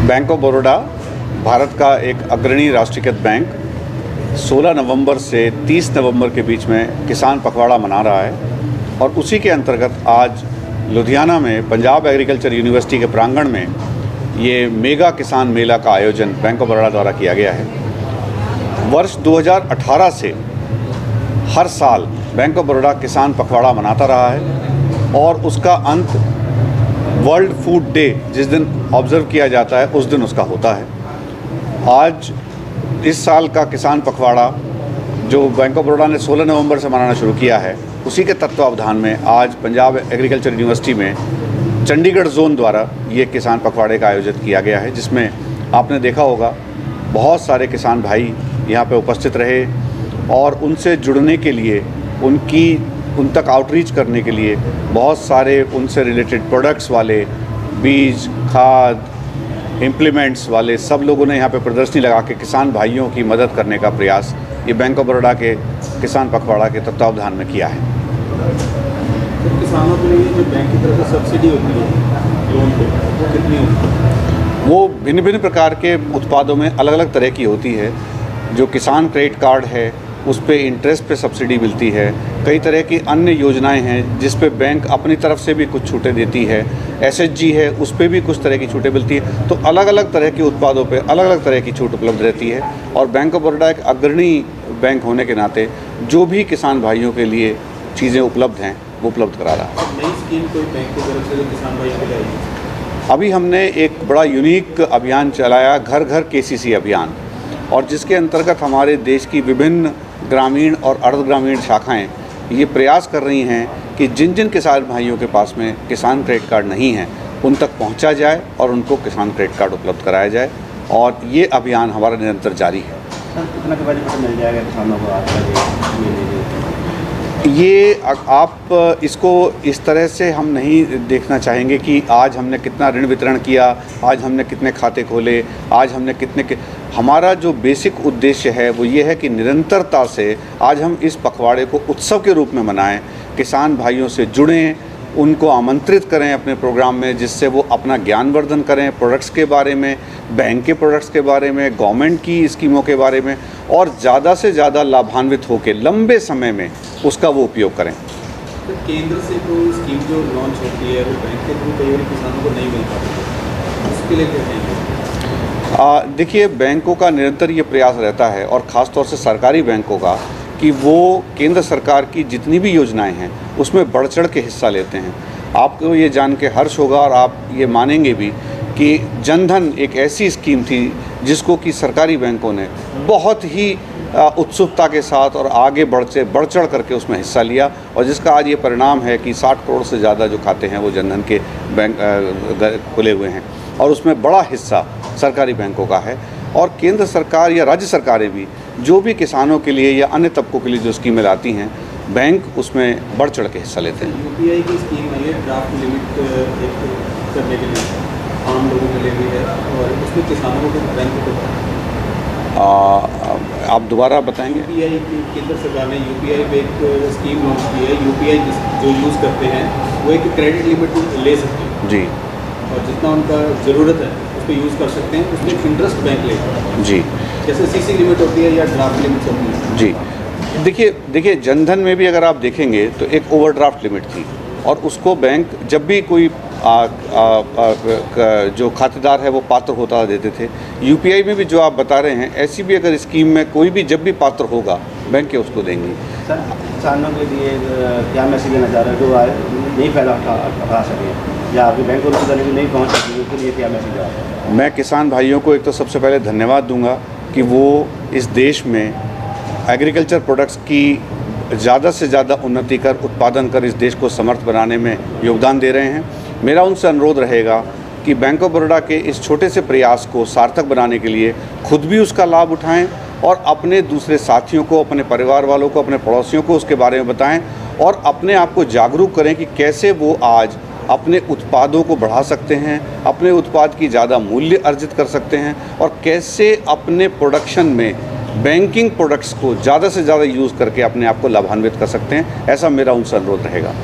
Bank of Baroda Bharat का एक अग्रणी राष्ट्रीयकृत बैंक 16 नवंबर से 30 नवंबर के बीच में किसान पखवाड़ा मना रहा है और उसी के अंतर्गत आज लुधियाना में पंजाब एग्रीकल्चर यूनिवर्सिटी के प्रांगण में ये मेगा किसान मेला का आयोजन बैंक ऑफ बड़ौदा द्वारा किया गया है। वर्ष 2018 से हर साल बैंक ऑफ बड़ौदा किसान पखवाड़ा मनाता रहा है और उसका अंत वर्ल्ड फूड डे जिस दिन ऑब्ज़र्व किया जाता है उस दिन उसका होता है। आज इस साल का किसान पखवाड़ा जो बैंक ऑफ बड़ौदा ने 16 नवंबर से मनाना शुरू किया है, उसी के तत्वावधान में आज पंजाब एग्रीकल्चर यूनिवर्सिटी में चंडीगढ़ जोन द्वारा ये किसान पखवाड़े का आयोजित किया गया है, जिसमें आपने देखा होगा बहुत सारे किसान भाई यहाँ पे उपस्थित रहे और उनसे जुड़ने के लिए उन तक आउटरीच करने के लिए बहुत सारे उनसे रिलेटेड प्रोडक्ट्स वाले बीज, खाद, इम्प्लीमेंट्स वाले सब लोगों ने यहाँ पे प्रदर्शनी लगा के किसान भाइयों की मदद करने का प्रयास ये बैंक ऑफ बड़ौदा के किसान पखवाड़ा के तत्वावधान में किया है। तो किसानों के लिए जो बैंक की तरफ से सब्सिडी होती है लोन पे, वो कितनी होती है? वो भिन्न भिन्न प्रकार के उत्पादों में अलग अलग तरह की होती है। जो किसान क्रेडिट कार्ड है उस पे इंटरेस्ट पे सब्सिडी मिलती है। कई तरह की अन्य योजनाएं हैं जिस पे बैंक अपनी तरफ से भी कुछ छूटें देती है। एसएचजी है, उस पे भी कुछ तरह की छूटें मिलती है। तो अलग अलग तरह के उत्पादों पे अलग अलग तरह की छूट उपलब्ध रहती है और बैंक ऑफ बड़ौदा एक अग्रणी बैंक होने के नाते जो भी किसान भाइयों के लिए चीज़ें उपलब्ध हैं वो उपलब्ध करा रहा है। नई स्कीम कोई बैंक की तरफ से किसान भाइयों के लिए अभी हमने एक बड़ा यूनिक अभियान चलाया, घर घर केसीसी अभियान, और जिसके अंतर्गत हमारे देश की विभिन्न ग्रामीण और अर्ध ग्रामीण शाखाएं ये प्रयास कर रही हैं कि जिन जिन किसान भाइयों के पास में किसान क्रेडिट कार्ड नहीं है उन तक पहुंचा जाए और उनको किसान क्रेडिट कार्ड उपलब्ध कराया जाए, और ये अभियान हमारा निरंतर जारी है। कितना के बजट मिल जाएगा किसानों को? ये आप इसको इस तरह से हम नहीं देखना चाहेंगे कि आज हमने कितना ऋण वितरण किया, आज हमने कितने खाते खोले, आज हमने हमारा जो बेसिक उद्देश्य है वो ये है कि निरंतरता से आज हम इस पखवाड़े को उत्सव के रूप में मनाएं, किसान भाइयों से जुड़ें, उनको आमंत्रित करें अपने प्रोग्राम में, जिससे वो अपना ज्ञानवर्धन करें प्रोडक्ट्स के बारे में, बैंक के प्रोडक्ट्स के बारे में, गवर्नमेंट की स्कीमों के बारे में, और ज़्यादा से ज़्यादा लाभान्वित होकर लंबे समय में उसका वो उपयोग करें। तो केंद्र से कोई स्कीम जो लॉन्च होती है वो बैंक के थ्रू कई बार किसानों को नहीं मिल पाती, उसके लिए क्या कहेंगे? देखिए, बैंकों का निरंतर ये प्रयास रहता है और ख़ास तौर से सरकारी बैंकों का कि वो केंद्र सरकार की जितनी भी योजनाएं हैं उसमें बढ़ चढ़ के हिस्सा लेते हैं। आपको ये जान के हर्ष होगा और आप ये मानेंगे भी कि जनधन एक ऐसी स्कीम थी जिसको कि सरकारी बैंकों ने बहुत ही उत्सुकता के साथ और आगे बढ़ चढ़ करके उसमें हिस्सा लिया, और जिसका आज ये परिणाम है कि 60 करोड़ से ज़्यादा जो खाते हैं वो जनधन के बैंक खुले हुए हैं, और उसमें बड़ा हिस्सा सरकारी बैंकों का है। और केंद्र सरकार या राज्य सरकारें भी जो भी किसानों के लिए या अन्य तबकों के लिए जो स्कीमें लाती हैं, बैंक उसमें बढ़ चढ़ के हिस्सा लेते हैं। यूपीआई की स्कीम है, ये ड्राफ्ट लिमिट करने के लिए आम लोगों के लिए भी है, और उसमें किसानों को बैंक को आप दोबारा बताएंगे? यूपीआई की केंद्र सरकार ने यूपीआई पे एक स्कीम लॉन्च की है। यूपीआई जो यूज़ करते हैं वो एक क्रेडिट लिमिट ले सकते हैं जी, और जितना उनका ज़रूरत है उस पर यूज़ कर सकते हैं। उसमें इंटरेस्ट बैंक लेगा जी, जैसे सीसी लिमिट होती है या ड्राफ्ट लिमिट होती है जी। देखिए जनधन में भी अगर आप देखेंगे तो एक ओवरड्राफ्ट लिमिट थी, और उसको बैंक जब भी कोई जो खातेदार है वो पात्र होता देते थे। यूपीआई में भी जो आप बता रहे हैं, ऐसी भी अगर स्कीम में कोई भी जब भी पात्र होगा बैंक के उसको देंगे। सर, किसानों के लिए क्या मैसेज देना चाह रहे हैं जो नहीं फायदा उठा सके या आपके बैंक को नहीं पहुँच सके, उसके लिए क्या मैसेज है? मैं किसान भाइयों को एक तो सबसे पहले धन्यवाद दूंगा कि वो इस देश में एग्रीकल्चर प्रोडक्ट्स की ज़्यादा से ज़्यादा उन्नति कर, उत्पादन कर इस देश को समर्थ बनाने में योगदान दे रहे हैं। मेरा उनसे अनुरोध रहेगा कि बैंक ऑफ बड़ौदा के इस छोटे से प्रयास को सार्थक बनाने के लिए खुद भी उसका लाभ उठाएं और अपने दूसरे साथियों को, अपने परिवार वालों को, अपने पड़ोसियों को उसके बारे में बताएं, और अपने आप को जागरूक करें कि कैसे वो आज अपने उत्पादों को बढ़ा सकते हैं, अपने उत्पाद की ज़्यादा मूल्य अर्जित कर सकते हैं, और कैसे अपने प्रोडक्शन में बैंकिंग प्रोडक्ट्स को ज़्यादा से ज़्यादा यूज़ करके अपने आप को लाभान्वित कर सकते हैं। ऐसा मेरा उनसे अनुरोध रहेगा।